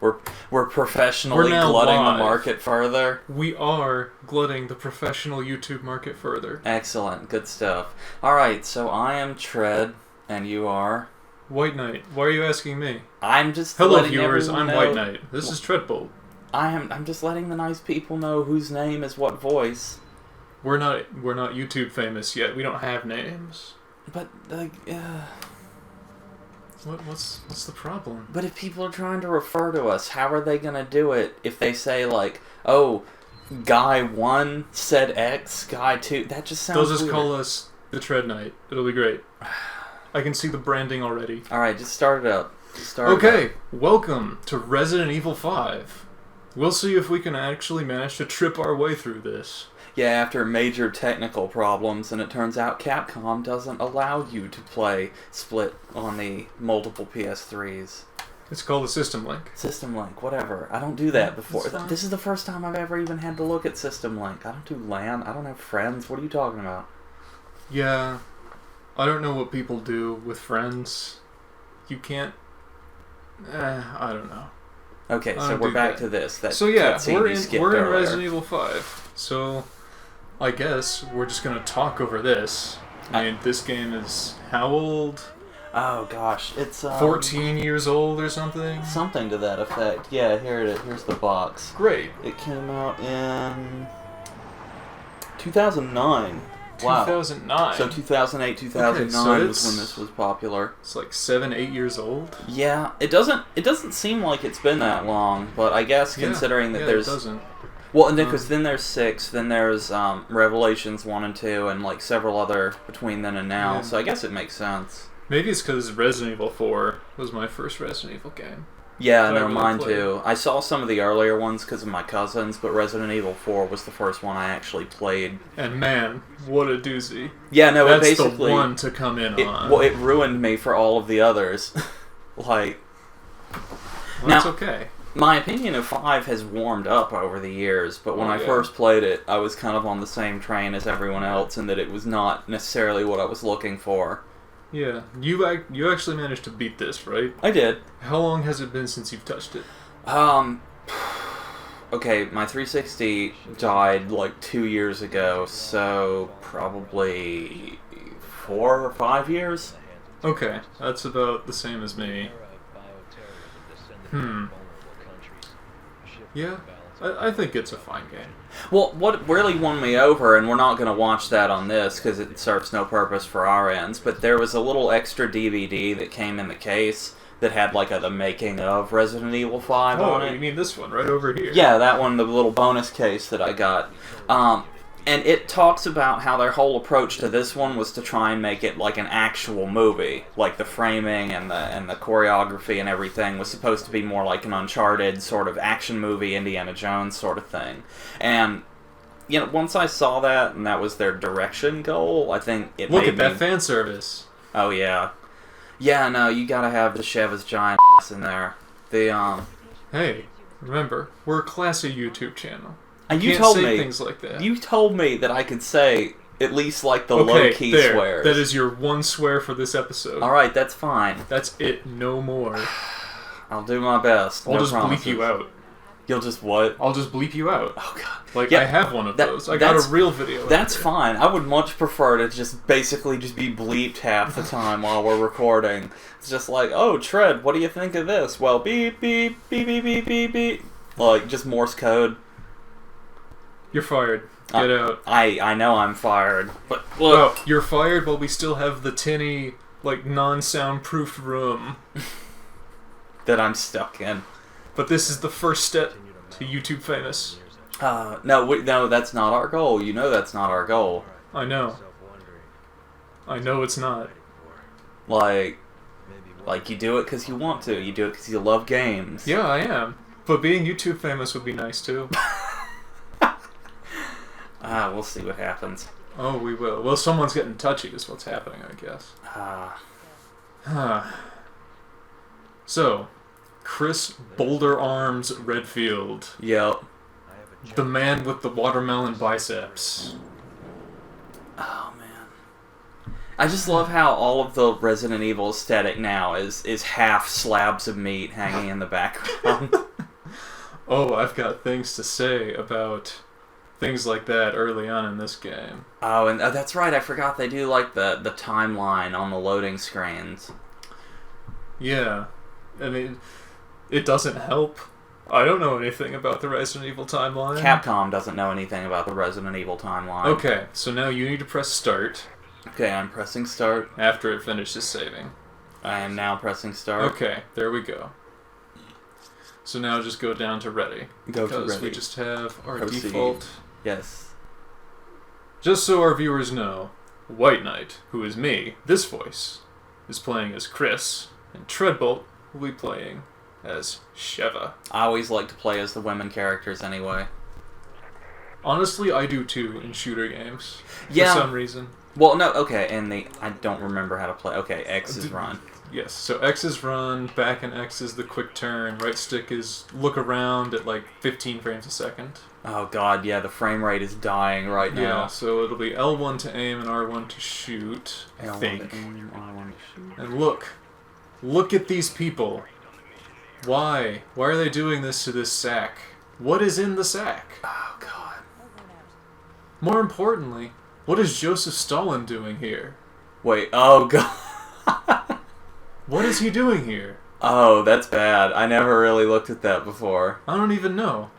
We're professionally We're now glutting live. the market further. We are glutting the professional YouTube market further. Excellent, good stuff. Alright, so I am Tread, and you are... White Knight. Why are you asking me? I'm just Hello letting viewers, I'm everyone White know- Knight. This is Treadbolt. I'm just letting the nice people know whose name is what voice. We're not YouTube famous yet. We don't have names. But, like, What's the problem? But if people are trying to refer to us, how are they gonna do it if they say, like, oh, guy 1 said X, guy 2... That just sounds They'll just weird. call us the Treadknight. It'll be great. I can see the branding already. Alright, just start it up. Okay, welcome to Resident Evil 5. We'll see if we can actually manage to trip our way through this. Yeah, after major technical problems, and it turns out Capcom doesn't allow you to play split on the multiple PS3s. It's called a System Link. System Link, whatever. I don't do that before. That's fine. This is the first time I've ever even had to look at System Link. I don't do LAN. I don't have friends. What are you talking about? Yeah, I don't know what people do with friends. You can't... I don't know. Okay, I so don't we're do back that. to this. That So yeah, cutscene we're you in skipped we're in earlier. Resident Evil 5. So I guess we're just gonna talk over this. I mean, this game is how old? Oh gosh, it's 14 years old or something? something to that effect. Yeah, here it is. Here's the box. Great. It came out in 2009. Wow. 2009. So 2008, 2009 Okay, so was when this was popular. It's like 7-8 years old. Yeah, it doesn't seem like it's been that long, but I guess considering that there's it doesn't. well, and because then there's 6, then there's Revelations 1 and 2, and like several other between then and now. Yeah. So I guess it makes sense. Maybe it's because Resident Evil 4 was my first Resident Evil game. Yeah, That I no, really mine played. too. I saw some of the earlier ones because of my cousins, but Resident Evil 4 was the first one I actually played. And man, what a doozy. Yeah, no, That's it basically the one to come in on. well, it ruined me for all of the others. Like, Well, now- that's okay. my opinion of 5 has warmed up over the years, but when Oh, I yeah. first played it, I was kind of on the same train as everyone else, in that it was not necessarily what I was looking for. Yeah, you actually managed to beat this, right? I did. How long has it been since you've touched it? Okay, my 360 died like 2 years ago, so probably 4 or 5 years. Okay, that's about the same as me. Yeah, I think it's a fine game. Well, what really won me over, and we're not going to watch that on this because it serves no purpose for our ends, but there was a little extra DVD that came in the case that had like the making of Resident Evil 5 on Oh, it. you mean this one right over here? Yeah, that one, the little bonus case that I got. And it talks about how their whole approach to this one was to try and make it like an actual movie. Like the framing and the choreography and everything was supposed to be more like an Uncharted sort of action movie, Indiana Jones sort of thing. And, you know, once I saw that and that was their direction goal, I think it Look made at that me... fan service. Oh, yeah. Yeah, no, you gotta have the Cheva's giant ass in there. The, Hey, remember, we're a classy YouTube channel. And you Can't told say me things like that. You told me that I could say at least like the Okay, low-key there. swears. That is your one swear for this episode. Alright, that's fine. That's it, no more. I'll do my best. I'll No just promises. bleep you out. You'll just what? I'll just bleep you out. Oh god. Like, Yeah, I have one of that- those. I got that's- a real video. That's editor. fine. I would much prefer to just basically just be bleeped half the time while we're recording. It's just like, oh, Tread, what do you think of this? Well, beep, beep, beep, beep, beep, beep, beep. Like, just Morse code. You're fired. Get out. I know I'm fired. But look, Oh, you're fired, but we still have the tinny, like, non-soundproofed room. that I'm stuck in. But this is the first step to YouTube famous. No, that's not our goal. You know that's not our goal. I know. I know it's not. Like you do it because you want to. You do it because you love games. Yeah, I am. But being YouTube famous would be nice, too. We'll see what happens. Oh, we will. Well, someone's getting touchy is what's happening, I guess. So, Chris Boulder Arms Redfield. Yep. The man with the watermelon biceps. Oh man. I just love how all of the Resident Evil aesthetic now is half slabs of meat hanging in the background. Oh, I've got things to say about things like that early on in this game. Oh, and that's right. I forgot they do like the timeline on the loading screens. Yeah. I mean, it doesn't help. I don't know anything about the Resident Evil timeline. Capcom doesn't know anything about the Resident Evil timeline. Okay, so now you need to press start. Okay, I'm pressing start. After it finishes saving. I am now pressing start. Okay, there we go. So now just go down to ready. Go to ready. Because we just have our Proceed. default. Yes. Just so our viewers know, White Knight, who is me, this voice, is playing as Chris, and Treadbolt will be playing as Sheva. I always like to play as the women characters anyway. Honestly, I do too in shooter games. Yeah. For some reason. Well, no, okay, and I don't remember how to play. Okay, X is run. Yes, so X is run, back and X is the quick turn, right stick is look around at like 15 frames a second. Oh god, yeah, the frame rate is dying right now. Yeah, so it'll be L1 to aim and R1 to shoot, I L1 think. to aim, R1 to shoot. And look at these people. Why? Why are they doing this to this sack? What is in the sack? Oh god. More importantly, what is Joseph Stalin doing here? Wait, oh god. What is he doing here? Oh, that's bad. I never really looked at that before. I don't even know.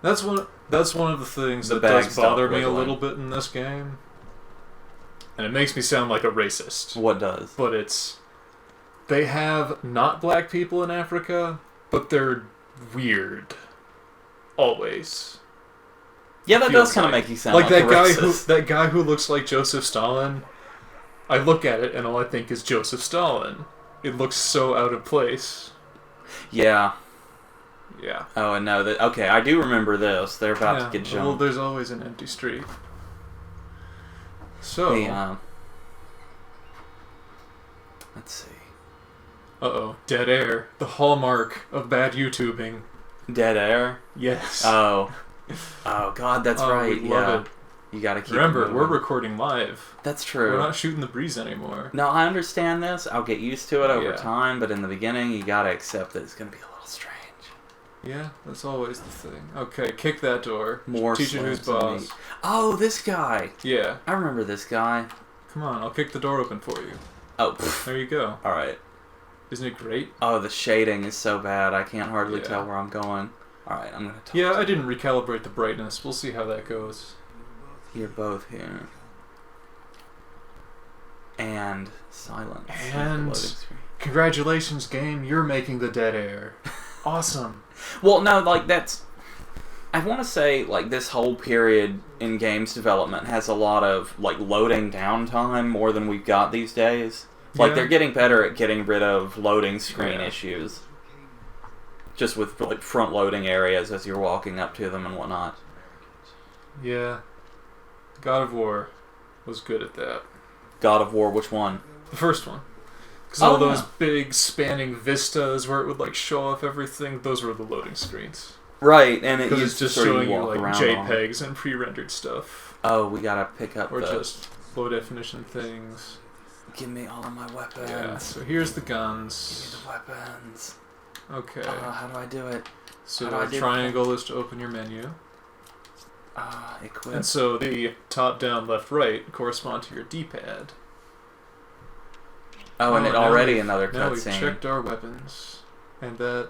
That's one of the things The that bag does bother stopped me a wiggling. little bit in this game. And it makes me sound like a racist. What does? But it's... They have not black people in Africa, but they're weird. Always. Yeah, that Feels does kind of like- make you sound like like that a guy racist. that guy who looks like Joseph Stalin. I look at it and all I think is Joseph Stalin. It looks so out of place. Yeah. Yeah. Oh, and no, that okay, I do remember this. They're about Yeah, to get well, jumped. there's always an empty street. So, Let's see. uh-oh, dead air. The hallmark of bad YouTubing. Dead air? Yes. Oh. Oh god, that's Oh, right. we Yeah. love it. You gotta keep Remember, it we're moving. recording live. That's true. We're not shooting the breeze anymore. No, I understand this. I'll get used to it over Yeah. time, but in the beginning, you gotta accept that it's gonna be a little strange. Yeah, that's always the thing. Okay, kick that door. More Teacher who's slabs than boss. meat. Oh, this guy. Yeah. I remember this guy. Come on, I'll kick the door open for you. Oh, pff. There you go. Alright. Isn't it great? Oh, the shading is so bad. I can't hardly Yeah. tell where I'm going. Alright, I'm gonna talk Yeah, to I didn't recalibrate the brightness. We'll see how that goes. You're both here. And silence. And- Loading screen. Congratulations, game. You're making the dead air. Awesome. Well, no, like that's. I want to say like this whole period in games development has a lot of like loading downtime more than we've got these days. Like Yeah. they're getting better at getting rid of loading screen Yeah. issues. Just with like front loading areas as you're walking up to them and whatnot. Yeah. God of War was good at that. God of War, which one? The first one. Because Oh, all those yeah. big spanning vistas where it would like show off everything, those were the loading screens. Right, and it Because used it's to just sort of showing you walk like around on. JPEGs and pre-rendered stuff. Oh, we gotta pick up Or the. just low definition things. Give me all of my weapons. Yeah, so here's the Give me guns. the weapons. Okay. How do I do it? So how do I do triangle is to open your menu. Equip. And so the top, down, left, right correspond to your D-pad. Oh, and Oh, it now already we've- another Now we've cutscene. checked our weapons. And that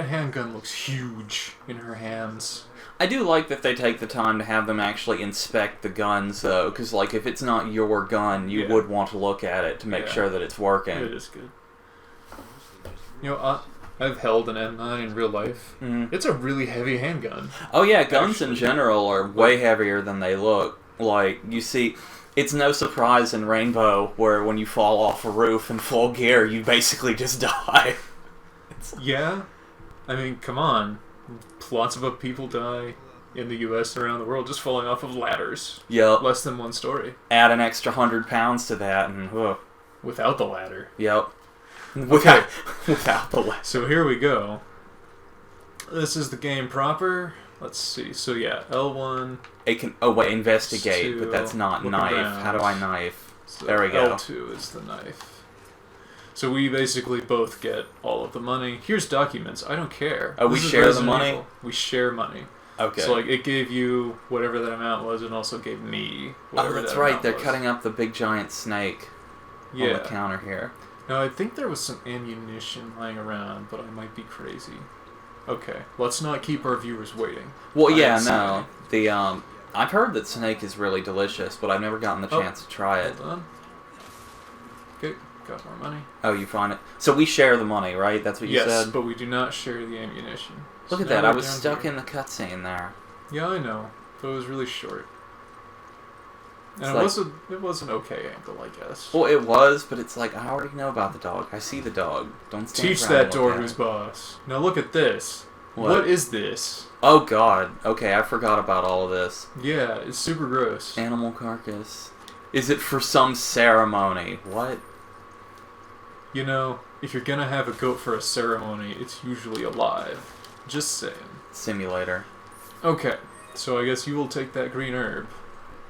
handgun looks huge in her hands. I do like that they take the time to have them actually inspect the guns, though, because like if it's not your gun, you Yeah. would want to look at it to make Yeah. sure that it's working. It is good. You know, I've held an M9 in real life. Mhm. It's a really heavy handgun. Oh yeah, guns in Actually. general are way heavier than they look. Like you see, it's no surprise in Rainbow where when you fall off a roof in full gear, you basically just die. Yeah? I mean, come on. Lots of people die in the US and around the world just falling off of ladders. Yep. Less than one story. Add an extra 100 pounds to that, and Without the ladder. yep. Okay. Without the less. So here we go. This is the game proper. Let's see. So yeah, L1. It can. Oh wait, investigate, but that's not Look knife. around. How do I knife? So There we go. L2 is the knife. So we basically both get all of the money. Here's documents. I don't care. Oh, we This is share the Resident money? Evil. We share money. Okay. So like it gave you whatever that amount was, and also gave me whatever that's that right. amount They're was. cutting up the big giant snake on the counter here. Now I think there was some ammunition lying around, but I might be crazy. Okay, let's not keep our viewers waiting. Well, yeah, no. The I've heard that snake is really delicious, but I've never gotten the chance to try it. Hold on. Okay, got more money. Oh, you find it. So we share the money, right? That's what you said? Yes, but we do not share the ammunition. Look at that. I was stuck in the cutscene there. Yeah, I know. But it was really short. And it was an okay angle, I guess. Well, it was, but it's like, I already know about the dog. I see the dog. Don't stand Teach around that and look door at who's it. boss. Now look at this. What is this? Oh, God. Okay, I forgot about all of this. Yeah, it's super gross. Animal carcass. Is it for some ceremony? What? You know, if you're gonna have a goat for a ceremony, it's usually alive. Just saying. Simulator. Okay, so I guess you will take that green herb.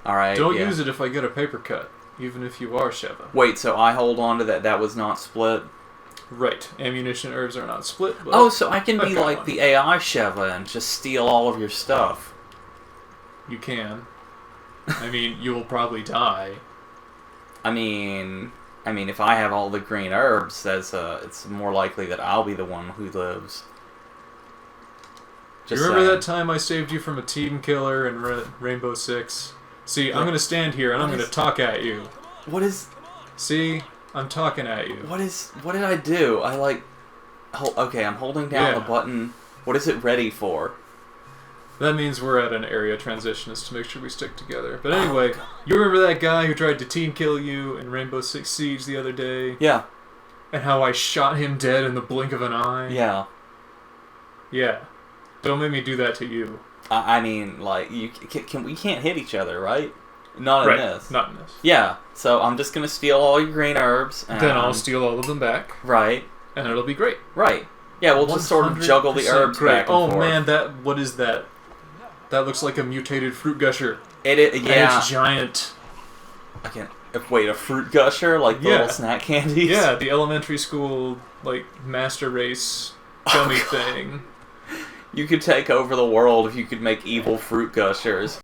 Alright, Don't use it if I get a paper cut, even if you are Sheva. Wait, so I hold on to that. That was not split? Right. Ammunition herbs are not split, but... Oh, so I can be like one. the AI Sheva and just steal all of your stuff. You can. I mean, you will probably die. I mean, if I have all the green herbs, it's more likely that I'll be the one who lives. You remember that time I saved you from a team killer in Rainbow Six? See, I'm gonna stand here and I'm gonna talk at you. What is... See? I'm talking at you. What did I do? I like... Okay, I'm holding down the button. What is it ready for? That means we're at an area transition, is to make sure we stick together. But anyway, you remember that guy who tried to team kill you in Rainbow Six Siege the other day? Yeah. And how I shot him dead in the blink of an eye? Yeah. Yeah. Don't make me do that to you. I mean, like, we can't hit each other, right? Not in this. Not in this. Yeah, so I'm just gonna steal all your green herbs. And, then I'll steal all of them back. Right. And it'll be great. Right. Yeah, we'll just sort of juggle the herbs back and forth. Oh man, what is that? That looks like a mutated fruit gusher. It is, yeah. And it's giant. I can't... Wait, a fruit gusher? Like the little snack candies? Yeah, the elementary school, like, master race gummy thing. You could take over the world if you could make evil fruit gushers.